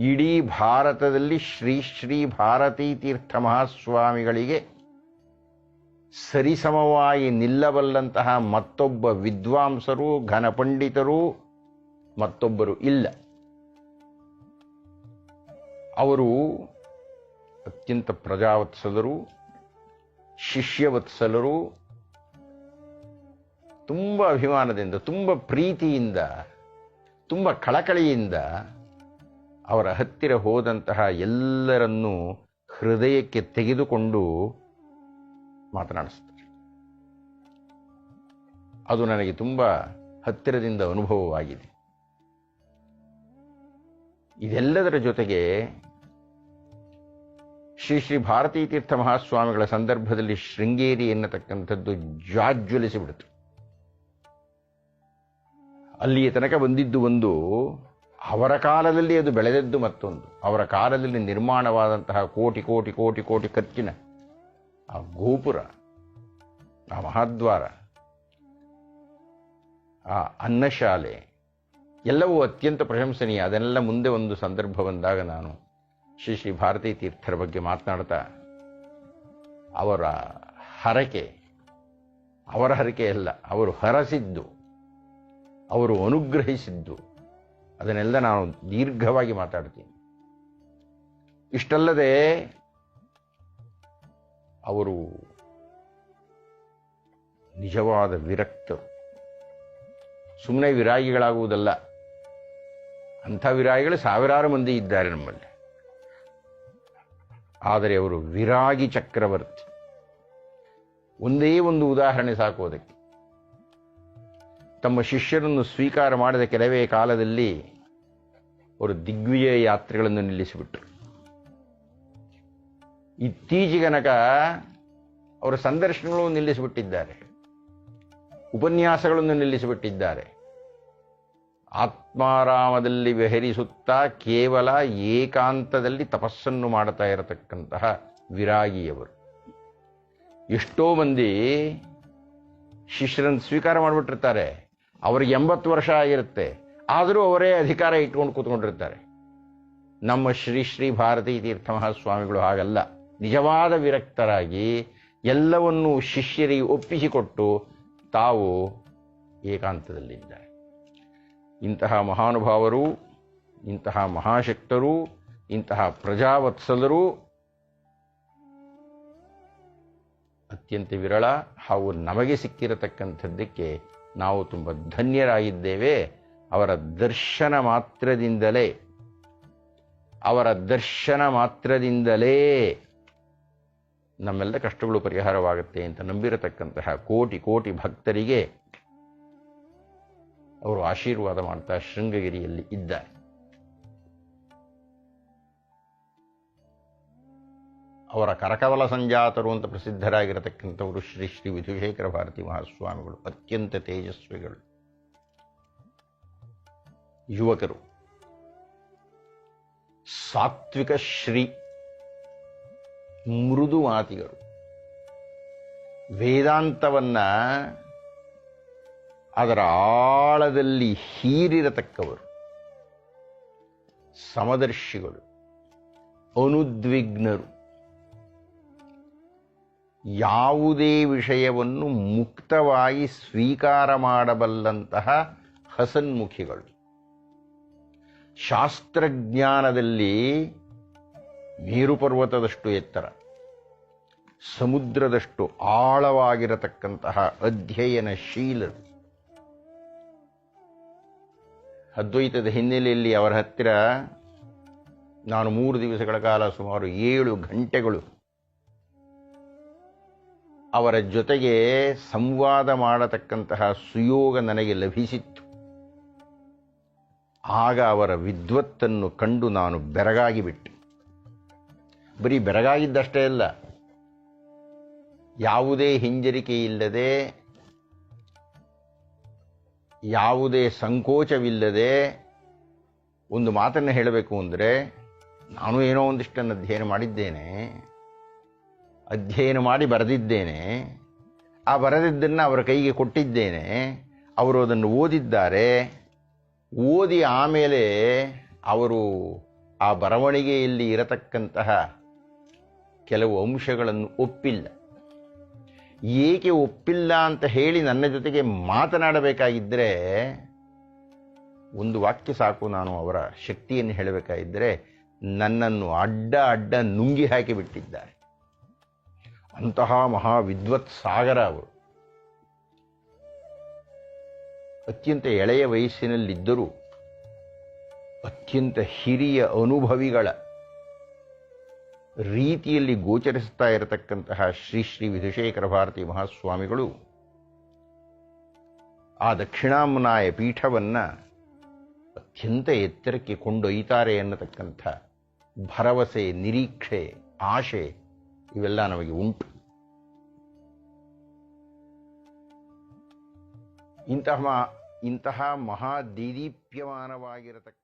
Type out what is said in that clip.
ಇಡೀ ಭಾರತದಲ್ಲಿ ಶ್ರೀ ಶ್ರೀ ಭಾರತೀ ತೀರ್ಥ ಮಹಾಸ್ವಾಮಿಗಳಿಗೆ ಸರಿಸಮವಾಗಿ ನಿಲ್ಲಬಲ್ಲಂತಹ ಮತ್ತೊಬ್ಬ ವಿದ್ವಾಂಸರು ಘನಪಂಡಿತರು ಮತ್ತೊಬ್ಬರು ಇಲ್ಲ. ಅವರು ಅತ್ಯಂತ ಪ್ರಜಾವತ್ಸಲರು, ಶಿಷ್ಯವತ್ಸಲರು, ತುಂಬ ಅಭಿಮಾನದಿಂದ, ತುಂಬ ಪ್ರೀತಿಯಿಂದ, ತುಂಬ ಕಳಕಳಿಯಿಂದ ಅವರ ಹತ್ತಿರ ಹೋದಂತಹ ಎಲ್ಲರನ್ನೂ ಹೃದಯಕ್ಕೆ ತೆಗೆದುಕೊಂಡು ಮಾತನಾಡಿಸ್ತಾರೆ. ಅದು ನನಗೆ ತುಂಬ ಹತ್ತಿರದಿಂದ ಅನುಭವವಾಗಿದೆ. ಇದೆಲ್ಲದರ ಜೊತೆಗೆ ಶ್ರೀ ಶ್ರೀ ಭಾರತೀ ತೀರ್ಥ ಮಹಾಸ್ವಾಮಿಗಳ ಸಂದರ್ಭದಲ್ಲಿ ಶೃಂಗೇರಿ ಎನ್ನತಕ್ಕಂಥದ್ದು ಜಾಜ್ವಲಿಸಿಬಿಡ್ತು. ಅಲ್ಲಿಯ ತನಕ ಬಂದಿದ್ದು ಒಂದು, ಅವರ ಕಾಲದಲ್ಲಿ ಅದು ಬೆಳೆದದ್ದು ಮತ್ತೊಂದು. ಅವರ ಕಾಲದಲ್ಲಿ ನಿರ್ಮಾಣವಾದಂತಹ ಕೋಟಿ ಕೋಟಿ ಕೋಟಿ ಕೋಟಿ ಖರ್ಚಿನ ಆ ಗೋಪುರ, ಆ ಮಹಾದ್ವಾರ, ಆ ಅನ್ನಶಾಲೆ ಎಲ್ಲವೂ ಅತ್ಯಂತ ಪ್ರಶಂಸನೀಯ. ಅದನ್ನೆಲ್ಲ ಮುಂದೆ ಒಂದು ಸಂದರ್ಭ ಬಂದಾಗ ನಾನು ಶ್ರೀ ಶ್ರೀ ಭಾರತೀ ತೀರ್ಥರ ಬಗ್ಗೆ ಮಾತನಾಡ್ತಾ ಅವರ ಹರಕೆ, ಅವರ ಹರಕೆ ಅಲ್ಲ, ಅವರು ಹರಸಿದ್ದು, ಅವರು ಅನುಗ್ರಹಿಸಿದ್ದು, ಅದನ್ನೆಲ್ಲ ನಾನು ದೀರ್ಘವಾಗಿ ಮಾತಾಡ್ತೀನಿ. ಇಷ್ಟಲ್ಲದೆ ಅವರು ನಿಜವಾದ ವಿರಕ್ತರು. ಸುಮ್ಮನೆ ವಿರಾಗಿಗಳಾಗುವುದಲ್ಲ, ಅಂಥ ವಿರಾಗಿಗಳು ಸಾವಿರಾರು ಮಂದಿ ಇದ್ದಾರೆ ನಮ್ಮಲ್ಲಿ. ಆದರೆ ಅವರು ವಿರಾಗಿ ಚಕ್ರವರ್ತಿ. ಒಂದೇ ಒಂದು ಉದಾಹರಣೆ ಸಾಕು ಅದಕ್ಕೆ. ತಮ್ಮ ಶಿಷ್ಯರನ್ನು ಸ್ವೀಕಾರ ಮಾಡಿದ ಕೆಲವೇ ಕಾಲದಲ್ಲಿ ಅವರು ದಿಗ್ವಿಜಯ ಯಾತ್ರೆಗಳನ್ನು ನಿಲ್ಲಿಸಿಬಿಟ್ರು. ಇತ್ತೀಚೆಗನಕ ಅವರ ಸಂದರ್ಶನಗಳು ನಿಲ್ಲಿಸಿಬಿಟ್ಟಿದ್ದಾರೆ, ಉಪನ್ಯಾಸಗಳನ್ನು ನಿಲ್ಲಿಸಿಬಿಟ್ಟಿದ್ದಾರೆ. ಆತ್ಮಾರಾಮದಲ್ಲಿ ವಿಹರಿಸುತ್ತಾ ಕೇವಲ ಏಕಾಂತದಲ್ಲಿ ತಪಸ್ಸನ್ನು ಮಾಡ್ತಾ ಇರತಕ್ಕಂತಹ ವಿರಾಗಿಯವರು. ಎಷ್ಟೋ ಮಂದಿ ಶಿಷ್ಯರನ್ನು ಸ್ವೀಕಾರ ಮಾಡಿಬಿಟ್ಟಿರ್ತಾರೆ, ಅವರಿಗೆ 80 ವರ್ಷ ಆಗಿರುತ್ತೆ, ಆದರೂ ಅವರೇ ಅಧಿಕಾರ ಇಟ್ಕೊಂಡು ಕೂತ್ಕೊಂಡಿರ್ತಾರೆ. ನಮ್ಮ ಶ್ರೀ ಶ್ರೀ ಭಾರತೀ ತೀರ್ಥ ಮಹಾಸ್ವಾಮಿಗಳು ಹಾಗಲ್ಲ. ನಿಜವಾದ ವಿರಕ್ತರಾಗಿ ಎಲ್ಲವನ್ನೂ ಶಿಷ್ಯರಿಗೆ ಒಪ್ಪಿಸಿಕೊಟ್ಟು ತಾವು ಏಕಾಂತದಲ್ಲಿದ್ದಾರೆ. ಇಂತಹ ಮಹಾನುಭಾವರು, ಇಂತಹ ಮಹಾಶಕ್ತರು, ಇಂತಹ ಪ್ರಜಾವತ್ಸಲರು ಅತ್ಯಂತ ವಿರಳ. ಹಾಗೂ ನಮಗೆ ಸಿಕ್ಕಿರತಕ್ಕಂಥದ್ದಕ್ಕೆ ನಾವು ತುಂಬ ಧನ್ಯರಾಗಿದ್ದೇವೆ. ಅವರ ದರ್ಶನ ಮಾತ್ರದಿಂದಲೇ ನಮ್ಮೆಲ್ಲ ಕಷ್ಟಗಳು ಪರಿಹಾರವಾಗುತ್ತೆ ಅಂತ ನಂಬಿರತಕ್ಕಂತಹ ಕೋಟಿ ಕೋಟಿ ಭಕ್ತರಿಗೆ ಅವರು ಆಶೀರ್ವಾದ ಮಾಡ್ತಾ ಶೃಂಗಗಿರಿಯಲ್ಲಿ ಇದ್ದಾರೆ. ಅವರ ಕರಕವಲ ಸಂಜಾತರು ಅಂತ ಪ್ರಸಿದ್ಧರಾಗಿರತಕ್ಕಂಥವರು ಶ್ರೀ ಶ್ರೀ ವಿಧುಶೇಖರ ಭಾರತಿ ಮಹಾಸ್ವಾಮಿಗಳು. ಅತ್ಯಂತ ತೇಜಸ್ವಿಗಳು, ಯುವಕರು, ಸಾತ್ವಿಕ ಶ್ರೀ, ಮೃದು ಮಾತಿಗಳು, ವೇದಾಂತವನ್ನ ಅದರ ಆಳದಲ್ಲಿ ಹೀರಿರತಕ್ಕವರು, ಸಮದರ್ಶಿಗಳು, ಅನುದ್ವಿಗ್ನರು, ಯಾವುದೇ ವಿಷಯವನ್ನು ಮುಕ್ತವಾಗಿ ಸ್ವೀಕಾರ ಮಾಡಬಲ್ಲಂತಹ ಹಸನ್ಮುಖಿಗಳು, ಶಾಸ್ತ್ರಜ್ಞಾನದಲ್ಲಿ ಮೇರುಪರ್ವತದಷ್ಟು ಎತ್ತರ, ಸಮುದ್ರದಷ್ಟು ಆಳವಾಗಿರತಕ್ಕಂತಹ ಅಧ್ಯಯನಶೀಲರು. ಅದ್ವೈತದ ಹಿನ್ನೆಲೆಯಲ್ಲಿ ಅವರ ಹತ್ತಿರ ನಾನು 3 ದಿವಸಗಳ ಕಾಲ ಸುಮಾರು 7 ಗಂಟೆಗಳು ಅವರ ಜೊತೆಗೆ ಸಂವಾದ ಮಾಡತಕ್ಕಂತಹ ಸುಯೋಗ ನನಗೆ ಲಭಿಸಿತ್ತು. ಆಗ ಅವರ ವಿದ್ವತ್ತನ್ನು ಕಂಡು ನಾನು ಬೆರಗಾಗಿ ಬಿಟ್ಟೆ. ಬರೀ ಬೆರಗಾಗಿದ್ದಷ್ಟೇ ಅಲ್ಲ, ಯಾವುದೇ ಹಿಂಜರಿಕೆ ಇಲ್ಲದೆ, ಯಾವುದೇ ಸಂಕೋಚವಿಲ್ಲದೆ ಒಂದು ಮಾತನ್ನು ಹೇಳಬೇಕು ಅಂದರೆ, ನಾನು ಏನೋ ಒಂದಿಷ್ಟನ್ನು ಅಧ್ಯಯನ ಮಾಡಿದ್ದೇನೆ, ಅಧ್ಯಯನ ಮಾಡಿ ಬರೆದಿದ್ದೇನೆ, ಆ ಬರೆದಿದ್ದನ್ನು ಅವರ ಕೈಗೆ ಕೊಟ್ಟಿದ್ದೇನೆ, ಅವರು ಅದನ್ನು ಓದಿದ್ದಾರೆ, ಓದಿ ಆಮೇಲೆ ಅವರು ಆ ಬರವಣಿಗೆಯಲ್ಲಿ ಇರತಕ್ಕಂತಹ ಕೆಲವು ಅಂಶಗಳನ್ನು ಒಪ್ಪಿಲ್ಲ. ಏಕೆ ಒಪ್ಪಿಲ್ಲ ಅಂತ ಹೇಳಿ ನನ್ನ ಜೊತೆಗೆ ಮಾತನಾಡಬೇಕಾಗಿದ್ದರೆ ಒಂದು ವಾಕ್ಯ ಸಾಕು. ನಾನು ಅವರ ಶಕ್ತಿಯನ್ನು ಹೇಳಬೇಕಾಗಿದ್ದರೆ ನನ್ನನ್ನು ಅಡ್ಡ ಅಡ್ಡ ನುಂಗಿ ಹಾಕಿಬಿಟ್ಟಿದ್ದಾರೆ. ಅಂತಹ ಮಹಾ ವಿದ್ವತ್ ಸಾಗರ ಅವರು. ಅತ್ಯಂತ ಎಳೆಯ ವಯಸ್ಸಿನಲ್ಲಿದ್ದರೂ ಅತ್ಯಂತ ಹಿರಿಯ ಅನುಭವಿಗಳ ರೀತಿಯಲ್ಲಿ ಗೋಚರಿಸ್ತಾ ಇರತಕ್ಕಂತಹ ಶ್ರೀ ಶ್ರೀ ವಿಧುಶೇಖರ ಭಾರತಿ ಮಹಾಸ್ವಾಮಿಗಳು ಆ ದಕ್ಷಿಣಾಮ್ನಾಯ ಪೀಠವನ್ನ ಅತ್ಯಂತ ಎತ್ತರಕ್ಕೆ ಕೊಂಡೊಯ್ತಾರೆ ಎನ್ನತಕ್ಕಂಥ ಭರವಸೆ, ನಿರೀಕ್ಷೆ, ಆಶೆ ಇವೆಲ್ಲ ನಮಗೆ ಉಂಟು. ಇಂತಹ ಮಹಾ ದೇದೀಪ್ಯಮಾನವಾಗಿರತಕ್ಕ